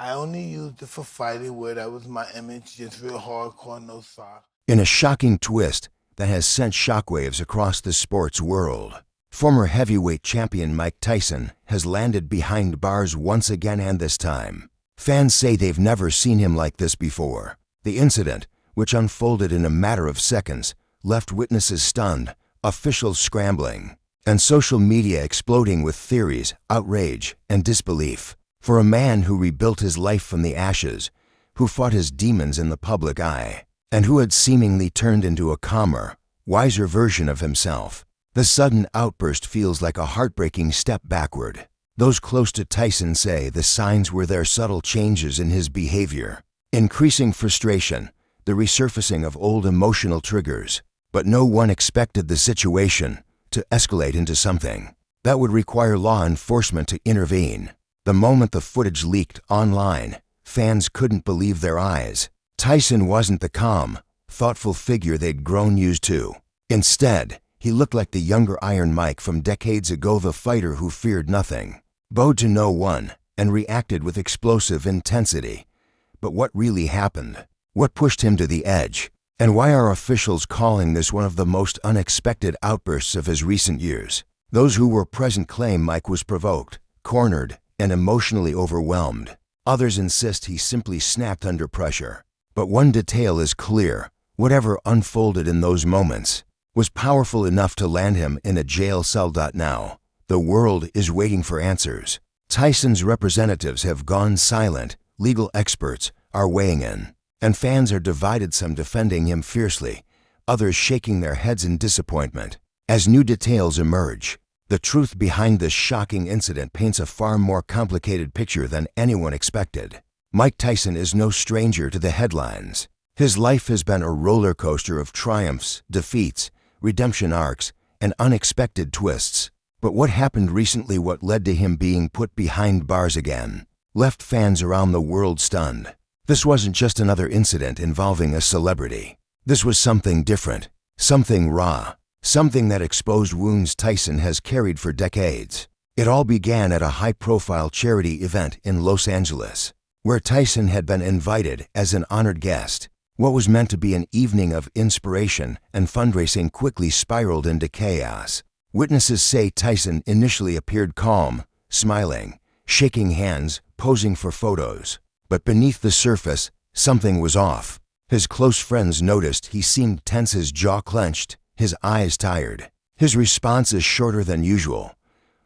I only used it for fighting where that was my image, just real hardcore, no socks. In a shocking twist that has sent shockwaves across the sports world, former heavyweight champion Mike Tyson has landed behind bars once again, and this time, fans say they've never seen him like this before. The incident, which unfolded in a matter of seconds, left witnesses stunned, officials scrambling, and social media exploding with theories, outrage, and disbelief. For a man who rebuilt his life from the ashes, who fought his demons in the public eye, and who had seemingly turned into a calmer, wiser version of himself, the sudden outburst feels like a heartbreaking step backward. Those close to Tyson say the signs were their subtle changes in his behavior, increasing frustration, the resurfacing of old emotional triggers. But no one expected the situation to escalate into something that would require law enforcement to intervene. The moment the footage leaked online, fans couldn't believe their eyes. Tyson wasn't the calm, thoughtful figure they'd grown used to. Instead, he looked like the younger Iron Mike from decades ago, the fighter who feared nothing, bowed to no one, and reacted with explosive intensity. But what really happened? What pushed him to the edge? And why are officials calling this one of the most unexpected outbursts of his recent years? Those who were present claim Mike was provoked, cornered, and emotionally overwhelmed. Others insist he simply snapped under pressure. But one detail is clear: whatever unfolded in those moments was powerful enough to land him in a jail cell. Now, the world is waiting for answers. Tyson's representatives have gone silent, legal experts are weighing in, and fans are divided, some defending him fiercely, others shaking their heads in disappointment. As new details emerge, the truth behind this shocking incident paints a far more complicated picture than anyone expected. Mike Tyson is no stranger to the headlines. His life has been a roller coaster of triumphs, defeats, redemption arcs, and unexpected twists. But what happened recently, what led to him being put behind bars again, left fans around the world stunned. This wasn't just another incident involving a celebrity. This was something different, something raw, something that exposed wounds Tyson has carried for decades. It all began at a high-profile charity event in Los Angeles, where Tyson had been invited as an honored guest. What was meant to be an evening of inspiration and fundraising quickly spiraled into chaos. Witnesses say Tyson initially appeared calm, smiling, shaking hands, posing for photos. But beneath the surface, something was off. His close friends noticed he seemed tense, his jaw clenched, his eyes tired, his responses shorter than usual.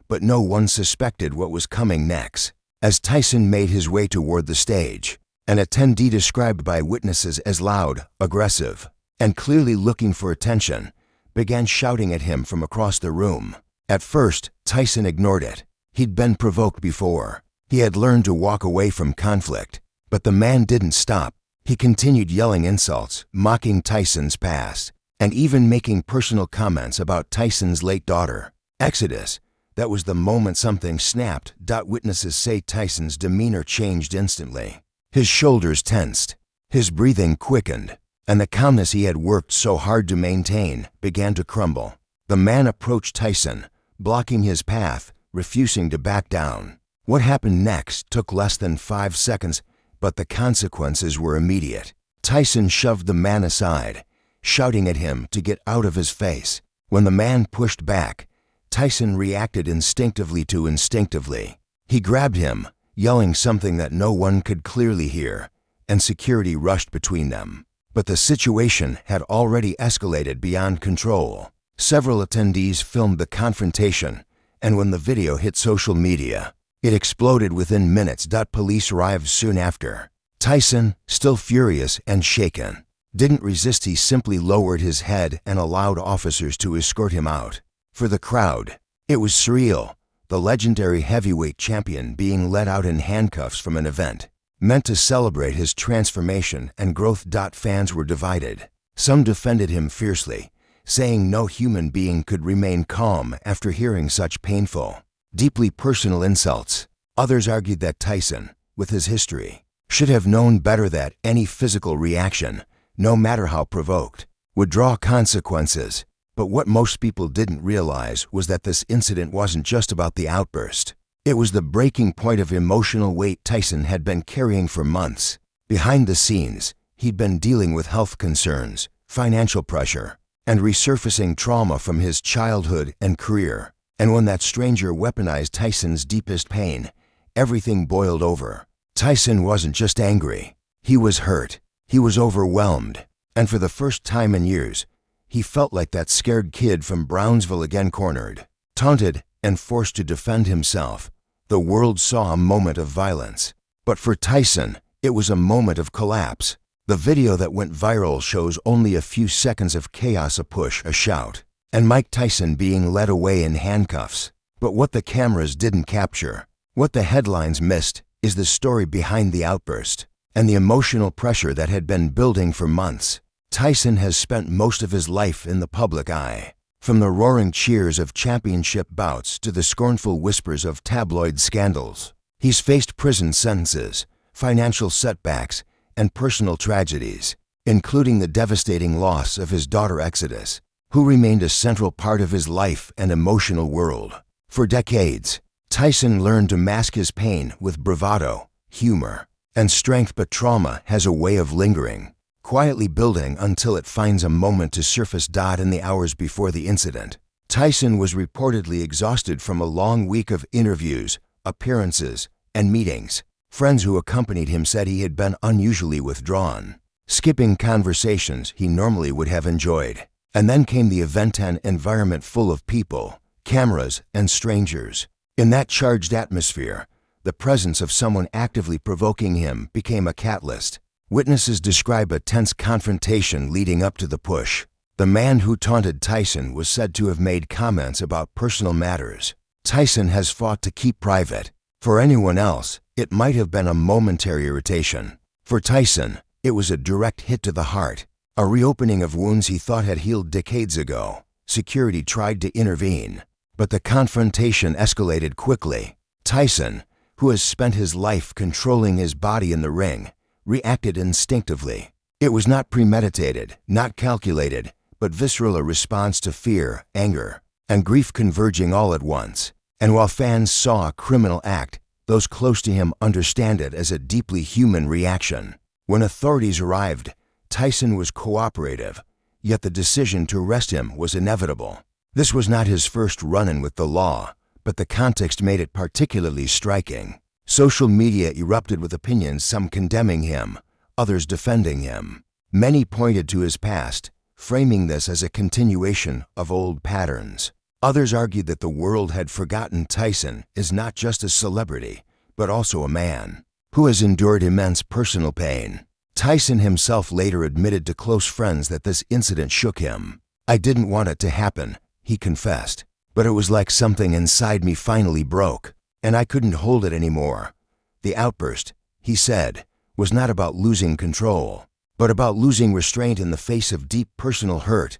But no one suspected what was coming next. As Tyson made his way toward the stage, an attendee described by witnesses as loud, aggressive, and clearly looking for attention, began shouting at him from across the room. At first, Tyson ignored it. He'd been provoked before. He had learned to walk away from conflict. But the man didn't stop. He continued yelling insults, mocking Tyson's past, and even making personal comments about Tyson's late daughter. Exodus. That was the moment something snapped. Witnesses say Tyson's demeanor changed instantly. His shoulders tensed, his breathing quickened, and the calmness he had worked so hard to maintain began to crumble. The man approached Tyson, blocking his path, refusing to back down. What happened next took less than 5 seconds, but the consequences were immediate. Tyson shoved the man aside, shouting at him to get out of his face. When the man pushed back, Tyson reacted instinctively. He grabbed him, yelling something that no one could clearly hear, and security rushed between them. But the situation had already escalated beyond control. Several attendees filmed the confrontation, and when the video hit social media, it exploded within minutes. Police arrived soon after. Tyson, still furious and shaken, didn't resist. He simply lowered his head and allowed officers to escort him out. For the crowd, it was surreal. The legendary heavyweight champion being led out in handcuffs from an event meant to celebrate his transformation and growth. Fans were divided. Some defended him fiercely, saying no human being could remain calm after hearing such painful, deeply personal insults. Others argued that Tyson, with his history, should have known better, that any physical reaction, no matter how provoked, would draw consequences. But what most people didn't realize was that this incident wasn't just about the outburst. It was the breaking point of emotional weight Tyson had been carrying for months. Behind the scenes, he'd been dealing with health concerns, financial pressure, and resurfacing trauma from his childhood and career. And when that stranger weaponized Tyson's deepest pain, everything boiled over. Tyson wasn't just angry. He was hurt. He was overwhelmed. And for the first time in years, he felt like that scared kid from Brownsville again, cornered, taunted, and forced to defend himself. The world saw a moment of violence. But for Tyson, it was a moment of collapse. The video that went viral shows only a few seconds of chaos, a push, a shout, and Mike Tyson being led away in handcuffs. But what the cameras didn't capture, what the headlines missed, is the story behind the outburst and the emotional pressure that had been building for months. Tyson has spent most of his life in the public eye. From the roaring cheers of championship bouts to the scornful whispers of tabloid scandals, he's faced prison sentences, financial setbacks, and personal tragedies, including the devastating loss of his daughter Exodus, who remained a central part of his life and emotional world. For decades, Tyson learned to mask his pain with bravado, humor, and strength, but trauma has a way of lingering, quietly building until it finds a moment to surface. In the hours before the incident, Tyson was reportedly exhausted from a long week of interviews, appearances, and meetings. Friends who accompanied him said he had been unusually withdrawn, skipping conversations he normally would have enjoyed. And then came the event, an environment full of people, cameras, and strangers. In that charged atmosphere, the presence of someone actively provoking him became a catalyst. Witnesses describe a tense confrontation leading up to the push. The man who taunted Tyson was said to have made comments about personal matters Tyson has fought to keep private. For anyone else, it might have been a momentary irritation. For Tyson, it was a direct hit to the heart, a reopening of wounds he thought had healed decades ago. Security tried to intervene, but the confrontation escalated quickly. Tyson, who has spent his life controlling his body in the ring, reacted instinctively. It was not premeditated, not calculated, but visceral, a response to fear, anger, and grief converging all at once. And while fans saw a criminal act, those close to him understand it as a deeply human reaction. When authorities arrived, Tyson was cooperative, yet the decision to arrest him was inevitable. This was not his first run-in with the law, but the context made it particularly striking. Social media erupted with opinions, some condemning him, others defending him. Many pointed to his past, framing this as a continuation of old patterns. Others argued that the world had forgotten Tyson is not just a celebrity, but also a man who has endured immense personal pain. Tyson himself later admitted to close friends that this incident shook him. "I didn't want it to happen," he confessed, "but it was like something inside me finally broke, and I couldn't hold it anymore." The outburst, he said, was not about losing control, but about losing restraint in the face of deep personal hurt.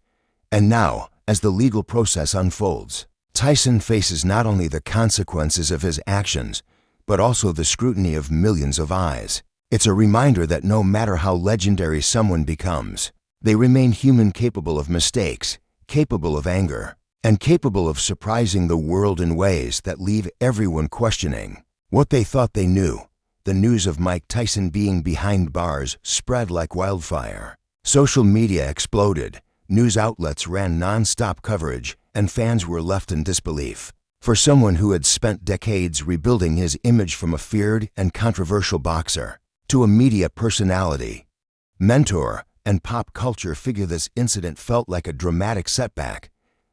And now, as the legal process unfolds, Tyson faces not only the consequences of his actions, but also the scrutiny of millions of eyes. It's a reminder that no matter how legendary someone becomes, they remain human, capable of mistakes, capable of anger, and capable of surprising the world in ways that leave everyone questioning what they thought they knew. The news of Mike Tyson being behind bars spread like wildfire. Social media exploded, news outlets ran non-stop coverage, and fans were left in disbelief. For someone who had spent decades rebuilding his image from a feared and controversial boxer to a media personality, mentor, and pop culture figure, this incident felt like a dramatic setback.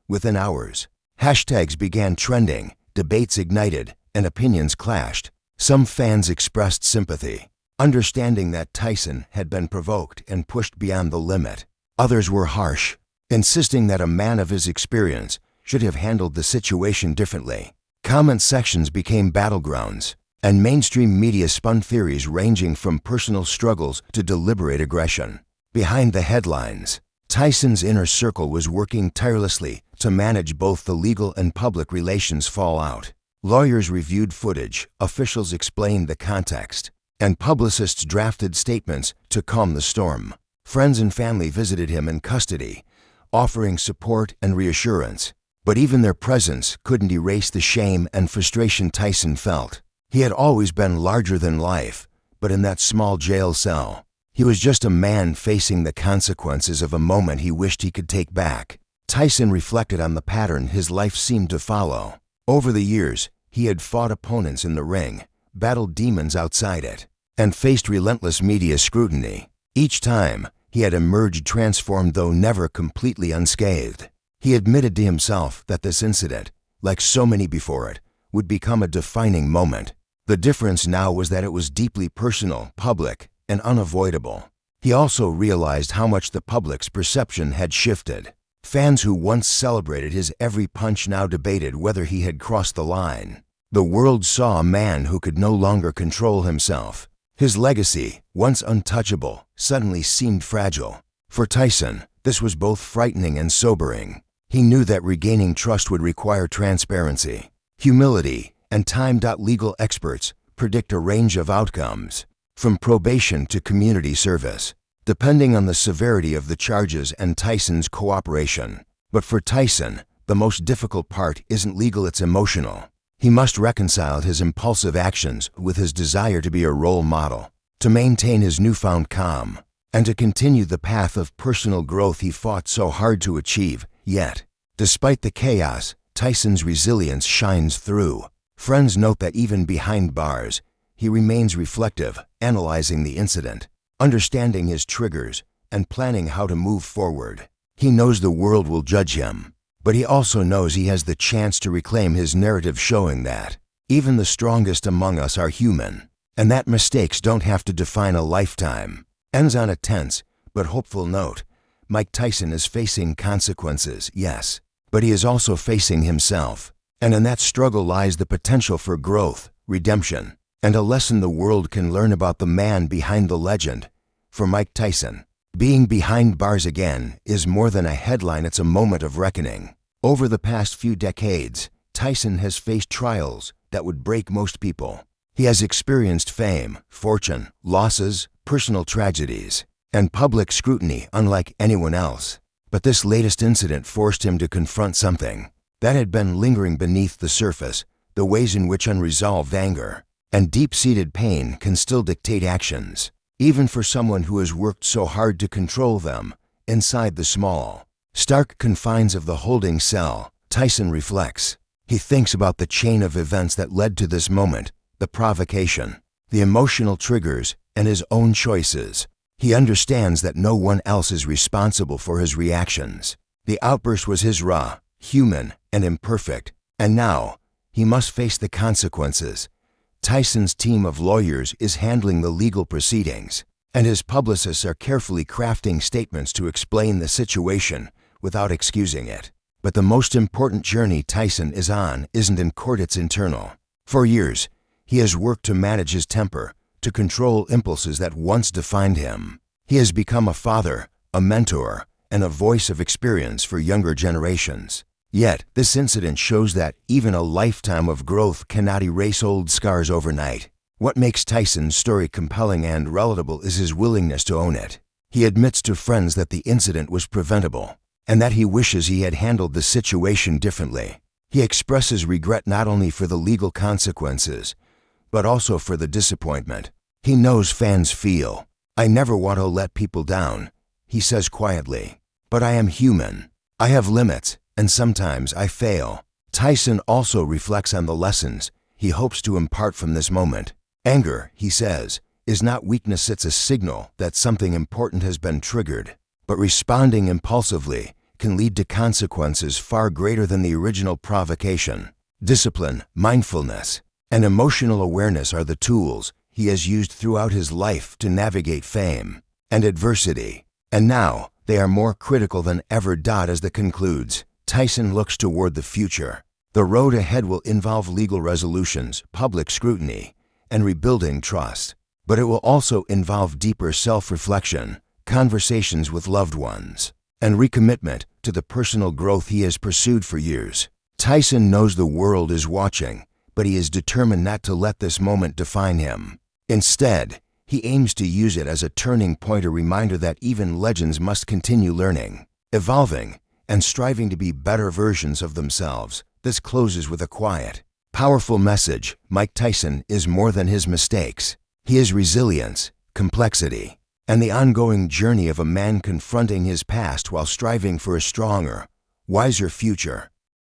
Within hours, hashtags began trending, debates ignited, and opinions clashed. Some fans expressed sympathy, understanding that Tyson had been provoked and pushed beyond the limit. Others were harsh, insisting that a man of his experience should have handled the situation differently. Comment sections became battlegrounds, and mainstream media spun theories ranging from personal struggles to deliberate aggression. Behind the headlines, Tyson's inner circle was working tirelessly to manage both the legal and public relations fallout. Lawyers reviewed footage, officials explained the context, and publicists drafted statements to calm the storm. Friends and family visited him in custody, offering support and reassurance. But even their presence couldn't erase the shame and frustration Tyson felt. He had always been larger than life, but in that small jail cell, he was just a man facing the consequences of a moment he wished he could take back. Tyson reflected on the pattern his life seemed to follow. Over the years, he had fought opponents in the ring, battled demons outside it, and faced relentless media scrutiny. Each time, he had emerged transformed though never completely unscathed. He admitted to himself that this incident, like so many before it, would become a defining moment. The difference now was that it was deeply personal, public, and unavoidable. He also realized how much the public's perception had shifted. Fans who once celebrated his every punch now debated whether he had crossed the line. The world saw a man who could no longer control himself. His legacy, once untouchable, suddenly seemed fragile. For Tyson, this was both frightening and sobering. He knew that regaining trust would require transparency, humility, and time. Legal experts predict a range of outcomes, from probation to community service, depending on the severity of the charges and Tyson's cooperation. But for Tyson, the most difficult part isn't legal, it's emotional. He must reconcile his impulsive actions with his desire to be a role model, to maintain his newfound calm, and to continue the path of personal growth he fought so hard to achieve. Yet, despite the chaos, Tyson's resilience shines through. Friends note that even behind bars, he remains reflective, analyzing the incident, understanding his triggers, and planning how to move forward. He knows the world will judge him, but he also knows he has the chance to reclaim his narrative, showing that even the strongest among us are human, and that mistakes don't have to define a lifetime. Ends on a tense but hopeful note. Mike Tyson is facing consequences, yes, but he is also facing himself. And in that struggle lies the potential for growth, redemption, and a lesson the world can learn about the man behind the legend. For Mike Tyson, being behind bars again is more than a headline, it's a moment of reckoning. Over the past few decades, Tyson has faced trials that would break most people. He has experienced fame, fortune, losses, personal tragedies, and public scrutiny unlike anyone else. But this latest incident forced him to confront something that had been lingering beneath the surface, the ways in which unresolved anger and deep-seated pain can still dictate actions, even for someone who has worked so hard to control them. Inside the small, stark confines of the holding cell, Tyson reflects. He thinks about the chain of events that led to this moment, the provocation, the emotional triggers, and his own choices. He understands that no one else is responsible for his reactions. The outburst was his, raw, human, and imperfect, and now he must face the consequences. Tyson's team of lawyers is handling the legal proceedings, and his publicists are carefully crafting statements to explain the situation without excusing it. But the most important journey Tyson is on isn't in court, it's internal. For years, he has worked to manage his temper, to control impulses that once defined him. He has become a father, a mentor, and a voice of experience for younger generations. Yet, this incident shows that even a lifetime of growth cannot erase old scars overnight. What makes Tyson's story compelling and relatable is his willingness to own it. He admits to friends that the incident was preventable, and that he wishes he had handled the situation differently. He expresses regret not only for the legal consequences, but also for the disappointment. He knows fans feel, "I never want to let people down," he says quietly. "But I am human. I have limits, and sometimes I fail." Tyson also reflects on the lessons he hopes to impart from this moment. Anger, he says, is not weakness, it's a signal that something important has been triggered. But responding impulsively can lead to consequences far greater than the original provocation. Discipline, mindfulness, and emotional awareness are the tools he has used throughout his life to navigate fame and adversity, and now they are more critical than ever. As the concludes, Tyson looks toward the future. The road ahead will involve legal resolutions, public scrutiny, and rebuilding trust. But it will also involve deeper self-reflection, conversations with loved ones, and recommitment to the personal growth he has pursued for years. Tyson knows the world is watching, but he is determined not to let this moment define him. Instead, he aims to use it as a turning point, a reminder that even legends must continue learning, evolving, and striving to be better versions of themselves. This closes with a quiet, powerful message. Mike Tyson is more than his mistakes. He is resilience, complexity, and the ongoing journey of a man confronting his past while striving for a stronger, wiser future.